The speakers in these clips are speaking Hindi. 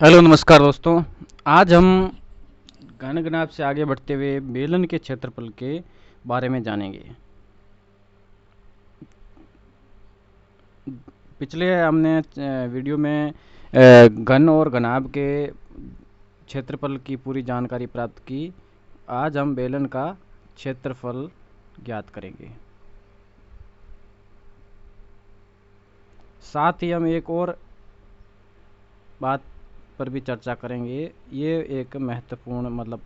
हेलो नमस्कार दोस्तों। आज हम घन घनाभ से आगे बढ़ते हुए बेलन के क्षेत्रफल के बारे में जानेंगे। पिछले हमने वीडियो में घन और घनाभ के क्षेत्रफल की पूरी जानकारी प्राप्त की। आज हम बेलन का क्षेत्रफल ज्ञात करेंगे। साथ ही हम एक और बात पर भी चर्चा करेंगे। ये एक महत्वपूर्ण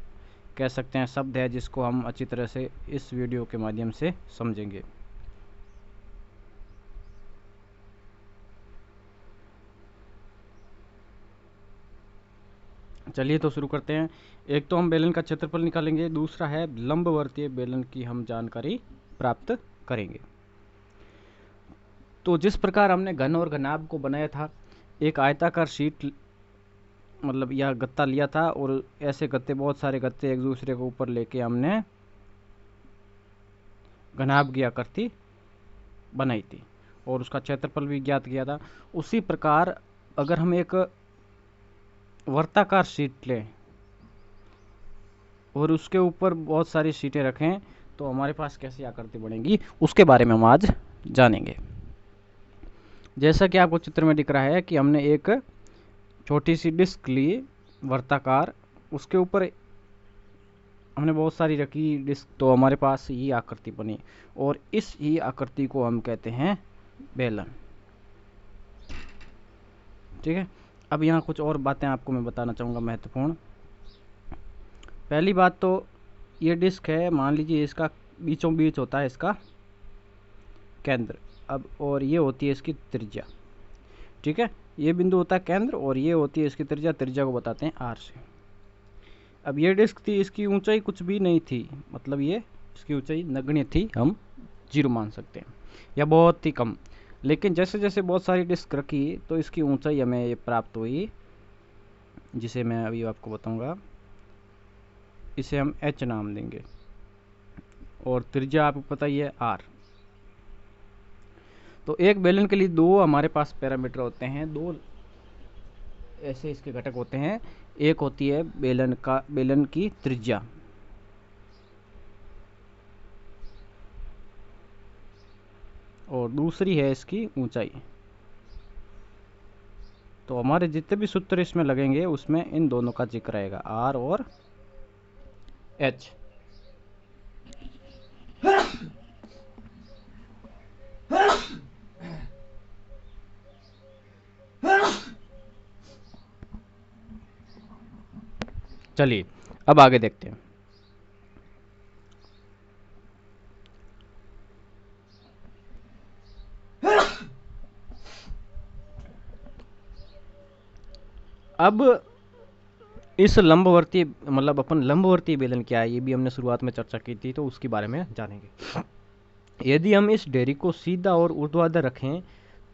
कह सकते हैं शब्द है जिसको हम अच्छी तरह से इस वीडियो के माध्यम से समझेंगे। चलिए तो शुरू करते हैं। एक तो हम बेलन का क्षेत्रफल निकालेंगे, दूसरा है लंबवर्तीय बेलन की हम जानकारी प्राप्त करेंगे। तो जिस प्रकार हमने घन और घनाभ को बनाया था, एक आयताकार शीट या गत्ता लिया था और ऐसे गत्ते, बहुत सारे गत्ते एक दूसरे के ऊपर लेके हमने घनाभ की आकृति बनाई थी और उसका क्षेत्रफल भी ज्ञात किया था। उसी प्रकार अगर हम एक वर्ताकार शीट लें और उसके ऊपर बहुत सारी शीटें रखें तो हमारे पास कैसी आकृति बनेगी, उसके बारे में हम आज जानेंगे। जैसा कि आपको चित्र में दिख रहा है कि हमने एक छोटी सी डिस्क ली वर्ताकार, उसके ऊपर हमने बहुत सारी रखी डिस्क, तो हमारे पास ये आकृति बनी और इस ही आकृति को हम कहते हैं बेलन। ठीक है। अब यहाँ कुछ और बातें आपको मैं बताना चाहूँगा महत्वपूर्ण। पहली बात तो ये डिस्क है, मान लीजिए इसका बीचों बीच होता है इसका केंद्र, अब और ये होती है इसकी त्रिज्या। ठीक है, ये बिंदु होता है केंद्र और ये होती है इसकी त्रिज्या। त्रिज्या को बताते हैं आर से। अब ये डिस्क थी, इसकी ऊंचाई कुछ भी नहीं थी, ये इसकी ऊंचाई नगण्य थी, हम 0 मान सकते हैं या बहुत ही कम। लेकिन जैसे जैसे बहुत सारी डिस्क रखी तो इसकी ऊंचाई हमें ये प्राप्त हुई, जिसे मैं अभी आपको बताऊंगा। इसे हम h नाम देंगे और त्रिज्या आपको पता ही है r। तो एक बेलन के लिए दो हमारे पास पैरामीटर होते हैं, दो ऐसे इसके घटक होते हैं। एक होती है बेलन की त्रिज्या, और दूसरी है इसकी ऊंचाई। तो हमारे जितने भी सूत्र इसमें लगेंगे उसमें इन दोनों का जिक्र रहेगा, आर और एच। चलिए अब आगे देखते हैं। अब इस लंबवर्तीय अपन लंबवर्तीय बेलन क्या है ये भी हमने शुरुआत में चर्चा की थी, तो उसके बारे में जानेंगे। यदि हम इस डेरी को सीधा और ऊर्ध्वाधर रखें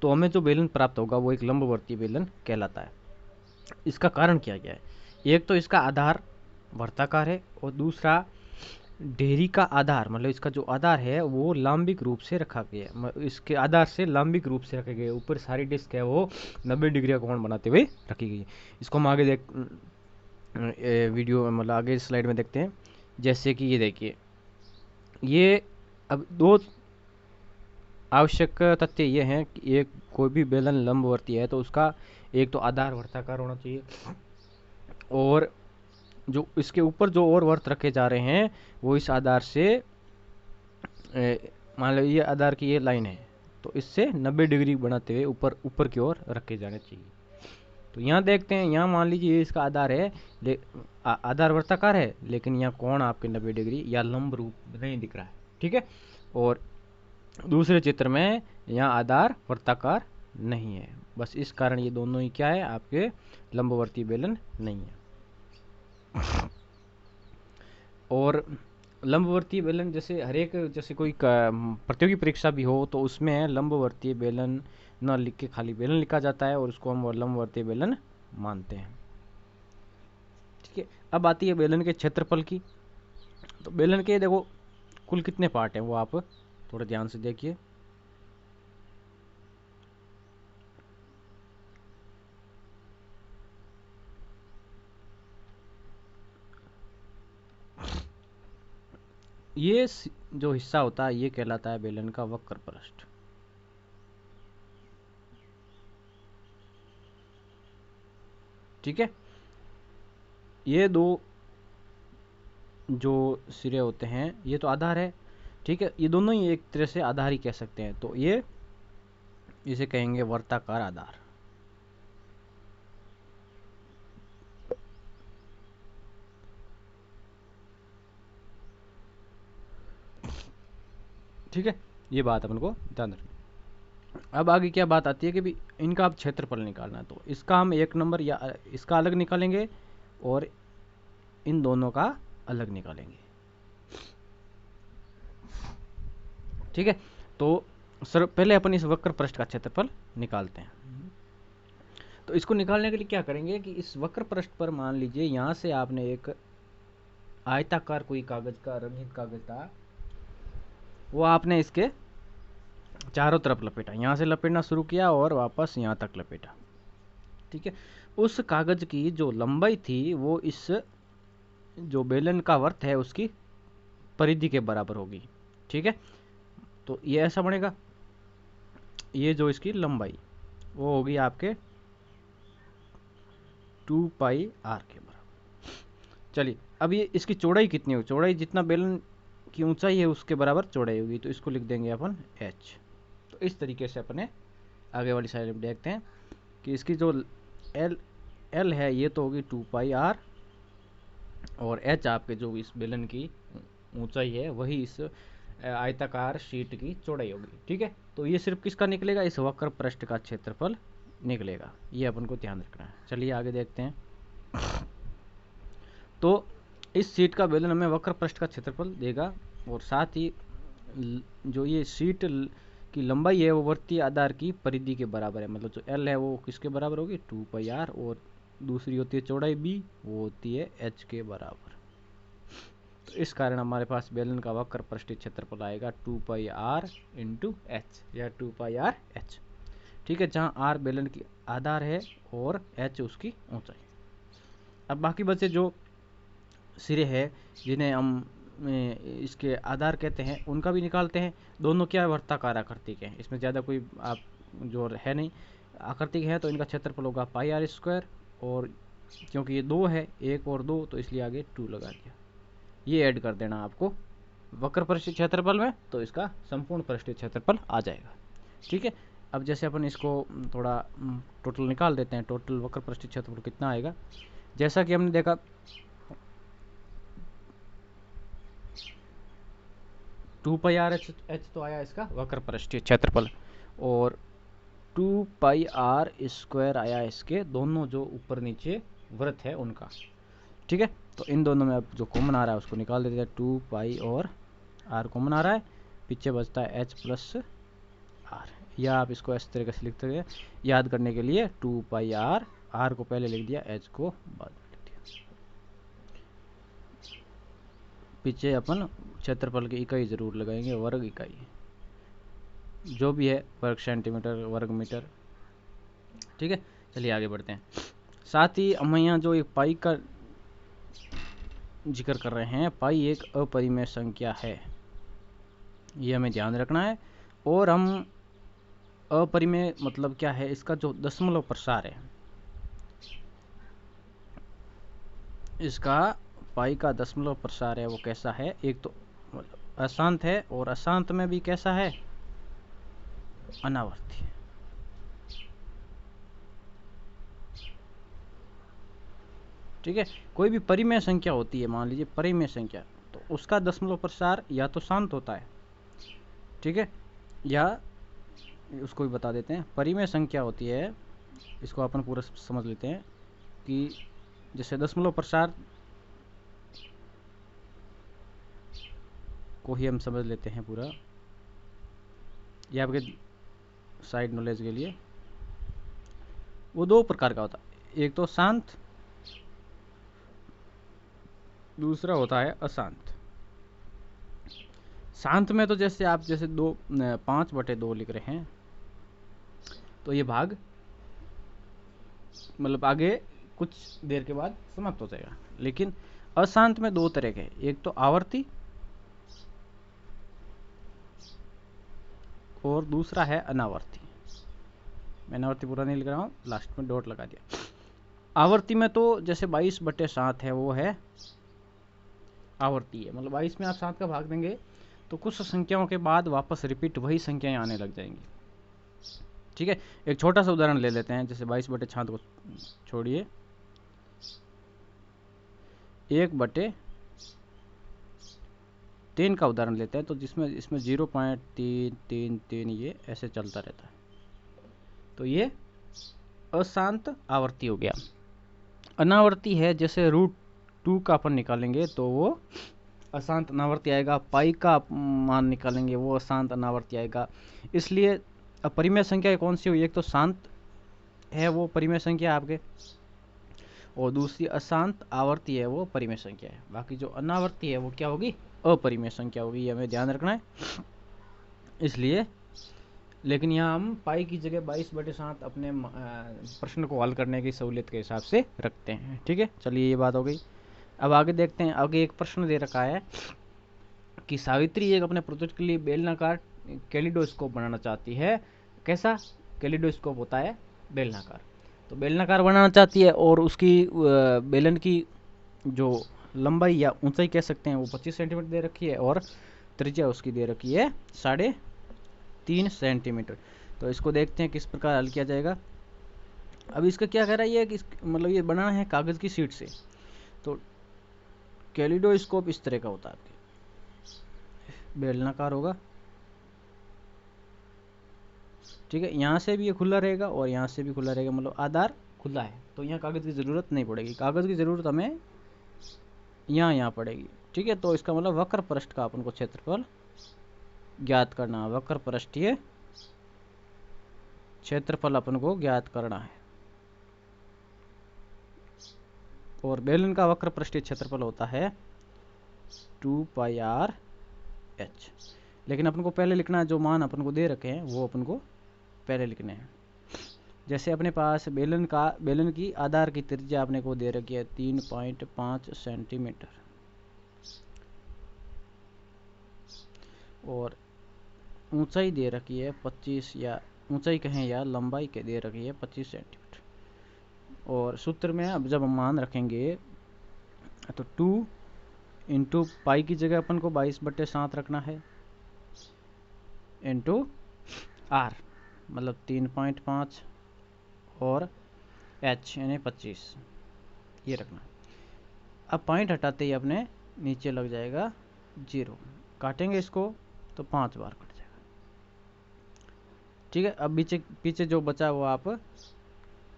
तो हमें जो बेलन प्राप्त होगा वो एक लंबवर्तीय बेलन कहलाता है। इसका कारण क्या है? एक तो इसका आधार वर्ताकार है और दूसरा डेरी का आधार, इसका जो आधार है वो लांबिक रूप से रखा गया है। इसके आधार से लांबिक रूप से रखे गए, ऊपर सारी डिस्क है वो 90 डिग्री का कोण बनाते हुए रखी गई है। इसको हम आगे वीडियो आगे स्लाइड में देखते हैं। जैसे कि ये देखिए, ये अब दो आवश्यक तथ्य ये हैं कि एक कोई भी बेलन लंबवर्तीय है तो उसका एक तो आधार वर्ताकार होना चाहिए, और जो इसके ऊपर जो और वर्त रखे जा रहे हैं वो इस आधार से मान लो ये आधार की ये लाइन है तो इससे 90 डिग्री बनाते हुए ऊपर ऊपर की ओर रखे जाने चाहिए। तो यहाँ देखते हैं, यहाँ मान लीजिए ये इसका आधार है, आधार वर्ताकार है, लेकिन यहाँ कोण आपके 90 डिग्री या लंब रूप नहीं दिख रहा है। ठीक है, और दूसरे चित्र में यहाँ आधार वर्ताकार नहीं है, बस इस कारण ये दोनों ही क्या है, आपके लंबवर्तीय बेलन नहीं है। और लंबवर्तीय बेलन जैसे हर एक, जैसे कोई प्रतियोगी परीक्षा भी हो तो उसमें लंबवर्तीय बेलन न लिख के खाली बेलन लिखा जाता है और उसको हम लंबवर्तीय बेलन मानते हैं। ठीक है, अब आती है बेलन के क्षेत्रफल की। तो बेलन के देखो कुल कितने पार्ट हैं वो आप थोड़ा ध्यान से देखिए। ये जो हिस्सा होता है ये कहलाता है बेलन का वक्र पृष्ठ। ठीक है, ये दो जो सिरे होते हैं ये तो आधार है। ठीक है, ये दोनों ही एक तरह से आधार ही कह सकते हैं, तो ये इसे कहेंगे वर्ताकार आधार। ठीक है, ये बात अपन को ध्यान रखनी। अब आगे क्या बात आती है कि भी इनका अब क्षेत्रफल निकालना है, तो इसका हम एक नंबर या इसका अलग निकालेंगे और इन दोनों का अलग निकालेंगे। ठीक है, तो सर पहले अपन इस वक्र पृष्ठ का क्षेत्रफल निकालते हैं। तो इसको निकालने के लिए क्या करेंगे कि इस वक्र पृष्ठ पर मान लीजिए यहाँ से आपने एक आयताकार कोई कागज का रंगीन कागज था, वो आपने इसके चारों तरफ लपेटा, यहाँ से लपेटना शुरू किया और वापस यहाँ तक लपेटा। ठीक है, उस कागज की जो लंबाई थी वो इस जो बेलन का वर्त है उसकी परिधि के बराबर होगी। ठीक है, तो ये ऐसा बनेगा, ये जो इसकी लंबाई वो होगी आपके 2 पाई आर के बराबर। चलिए, अब ये इसकी चौड़ाई कितनी होगी, चौड़ाई जितना बेलन की ऊंचाई है उसके बराबर चौड़ाई होगी, तो इसको लिख देंगे अपन h। तो इस तरीके से अपने आगे वाली साइड में देखते हैं कि इसकी जो l है ये तो होगी 2 पाई आर, और h आपके जो इस बेलन की ऊंचाई है वही इस आयताकार शीट की चौड़ाई होगी। ठीक है, तो ये सिर्फ किसका निकलेगा, इस वक्र पृष्ठ का क्षेत्रफल निकलेगा, ये अपन को ध्यान रखना है। चलिए आगे देखते हैं। तो इस शीट का बेलन हमें वक्र पृष्ठ का क्षेत्रफल देगा, और साथ ही जो ये शीट की लंबाई है वो वर्तीय आधार की परिधि के बराबर है, मतलब जो l है वो किसके बराबर होगी 2 पाई आर, और दूसरी होती है चौड़ाई b, वो होती है h के बराबर। तो इस कारण हमारे पास बेलन का वक्र पृष्ठीय क्षेत्रफल आएगा 2 पाई आर इंटू एच, या 2 पाई आर एच। ठीक है, जहाँ आर बेलन की आधार है और एच उसकी ऊंचाई। अब बाकी बचे जो सिरे हैं जिन्हें हम इसके आधार कहते हैं उनका भी निकालते हैं। दोनों क्या वर्ताकार आकृति के हैं, इसमें ज़्यादा कोई आप जो है नहीं, आकृति के हैं, तो इनका क्षेत्रफल होगा पाई आर स्क्वायर, और क्योंकि ये दो है, एक और दो, तो इसलिए आगे 2 लगा दिया। ये ऐड कर देना आपको वक्र पृष्ठीय क्षेत्रफल में, तो इसका संपूर्ण पृष्ठीय क्षेत्रफल आ जाएगा। ठीक है, अब जैसे अपन इसको थोड़ा टोटल निकाल देते हैं, टोटल वक्र पृष्ठीय क्षेत्रफल कितना आएगा। जैसा कि हमने देखा 2 पाई आर एच तो आया इसका वक्र पृष्ठीय क्षेत्रफल, और 2 पाई आर स्क्वायर आया इसके दोनों जो ऊपर नीचे वृत्त है उनका। ठीक है, तो इन दोनों में अब जो कॉमन आ रहा है उसको निकाल देते हैं। 2 पाई और आर कॉमन आ रहा है, पीछे बचता है एच प्लस आर, या आप इसको इस तरीके से लिखते हैं याद करने के लिए। 2 पाई आर, आर को पहले लिख दिया, एच को बाद में लिख दिया। पीछे अपन क्षेत्रफल की इकाई जरूर लगाएंगे, वर्ग इकाई जो भी है, वर्ग सेंटीमीटर, वर्ग मीटर। ठीक है, चलिए आगे बढ़ते हैं। साथ ही हम यहाँ जो एक पाई का जिक्र कर रहे हैं, पाई एक अपरिमेय संख्या है, ये हमें ध्यान रखना है। और हम अपरिमेय मतलब क्या है, इसका जो दशमलव प्रसार है, इसका पाई का दशमलव प्रसार है वो कैसा है, एक तो अशांत है, और अशांत में भी कैसा है, अनावर्ती। ठीक है, कोई भी परिमेय संख्या होती है, मान लीजिए परिमेय संख्या, तो उसका दशमलव प्रसार या तो शांत होता है, ठीक है, या उसको भी बता देते हैं। परिमेय संख्या होती है, इसको अपन पूरा समझ लेते हैं कि जैसे दशमलव प्रसार को ही हम समझ लेते हैं पूरा, ये आपके साइड नॉलेज के लिए। वो दो प्रकार का होता है, एक तो शांत, दूसरा होता है अशांत। शांत में तो जैसे आप जैसे 5/2 लिख रहे हैं, तो ये भाग मतलब आगे कुछ देर के बाद समाप्त हो जाएगा। लेकिन अशांत में दो तरह के, एक तो आवर्ती और दूसरा है अनावर्ती। मैं अनावर्ती पूरा नहीं लिख रहा हूँ, लास्ट में डॉट लगा दिया। आवर्ती में तो जैसे 22/7 है, वो है आवर्ती है, मतलब 22 में आप 7 का भाग देंगे तो कुछ संख्याओं के बाद वापस रिपीट वही संख्याएं आने लग जाएंगी। ठीक है, एक छोटा सा उदाहरण ले लेते हैं, जैसे 22/7 को छोड़िए, 1/3 का उदाहरण लेते हैं, तो जिसमें इसमें 0.333 ये ऐसे चलता रहता है, तो ये अशांत आवर्ती हो गया। अनावर्ती है, जैसे √2 का अपन निकालेंगे तो वो अशांत अनावर्ती आएगा, पाई का मान निकालेंगे वो अशांत अनावर्ती आएगा। इसलिए अब परिमेय संख्या कौन सी हुई, एक तो शांत है वो परिमेय संख्या आपके, और दूसरी अशांत आवर्ती है वो परिमेय संख्या है। बाकी जो अनावर्ती है वो क्या होगी, अपरिमेय संख्या होगी, ये हमें ध्यान रखना है। इसलिए लेकिन यहाँ हम पाई की जगह 22/7 अपने प्रश्न को हल करने की सहूलियत के हिसाब से रखते हैं। ठीक है, चलिए ये बात हो गई। अब आगे देखते हैं, आगे एक प्रश्न दे रखा है कि सावित्री एक अपने प्रोजेक्ट के लिए बेलनाकार कैलिडोस्कोप बनाना चाहती है। कैसा कैलिडोस्कोप होता है, बेलनाकार। तो बेलनाकार बनाना चाहती है और उसकी बेलन की जो लंबाई या ऊंचाई कह सकते हैं वो 25 सेंटीमीटर दे रखी है, और त्रिज्या उसकी दे रखी है 3.5 सेंटीमीटर। तो इसको देखते हैं किस प्रकार हल किया जाएगा। अब इसका क्या कह रहा है, ये कि मतलब ये बनाना है कागज़ की शीट से। तो कैलिडोस्कोप इस तरह का होता है, आपके बेलनाकार होगा। ठीक है, यहाँ से भी ये खुला रहेगा और यहाँ से भी खुला रहेगा, मतलब आधार खुला है, तो यहाँ कागज़ की ज़रूरत नहीं पड़ेगी। कागज़ की ज़रूरत हमें यहाँ पड़ेगी। ठीक है, तो इसका मतलब वक्र पृष्ठ का अपन को क्षेत्रफल ज्ञात करना है। वक्र पृष्ठीय क्षेत्रफल अपन को ज्ञात करना है, और बेलन का वक्र पृष्ठीय क्षेत्रफल होता है 2πr h। लेकिन अपन को पहले लिखना है, जो मान अपन को दे रखे हैं वो अपन को पहले लिखने हैं। जैसे अपने पास बेलन की आधार की त्रिज्या अपने को दे रखी है 3.5 सेंटीमीटर, और ऊंचाई दे रखी है 25, या ऊंचाई कहें या लंबाई के दे रखी है 25 सेंटीमीटर। और सूत्र में अब जब हम मान रखेंगे तो 2 इंटू पाई की जगह अपन को 22/7 रखना है, इंटू आर मतलब 3.5 और h यानी 25 ये रखना। अब पॉइंट हटाते ही अपने नीचे लग जाएगा 0, काटेंगे इसको तो 5 बार कट जाएगा। ठीक है, अब पीछे जो बचा वो आप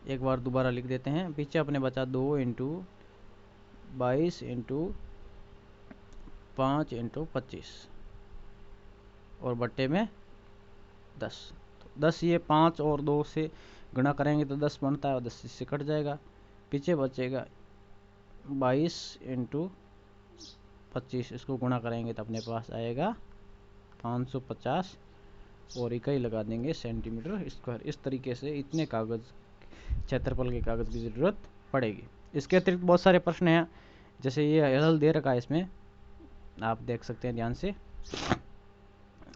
एक बार दोबारा लिख देते हैं। पीछे अपने बचा 2 इंटू 22 इंटू 5 इंटू 25 और बट्टे में 10। तो 10 ये 5 और 2 से गुणा करेंगे तो 10 बनता है, और 10 इससे कट जाएगा। पीछे बचेगा 22 इंटू 25, इसको गुणा करेंगे तो अपने पास आएगा 550, और इकाई लगा देंगे सेंटीमीटर स्क्वायर। इस तरीके से इतने कागज़ क्षेत्रफल के कागज़ की ज़रूरत पड़ेगी। इसके अतिरिक्त बहुत सारे प्रश्न हैं, जैसे ये हल दे रखा है, इसमें आप देख सकते हैं ध्यान से।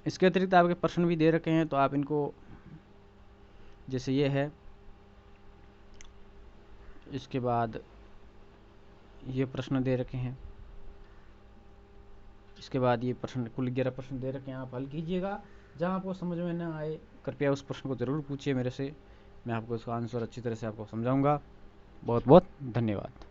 इसके अतिरिक्त आपके प्रश्न भी दे रखे हैं, तो आप इनको, जैसे ये है, इसके बाद ये प्रश्न दे रखे हैं, इसके बाद ये प्रश्न, कुल 11 प्रश्न दे रखे हैं। आप हल कीजिएगा, जहाँ आपको समझ में न आए कृपया उस प्रश्न को ज़रूर पूछिए मेरे से, मैं आपको उसका आंसर अच्छी तरह से आपको समझाऊंगा। बहुत बहुत धन्यवाद।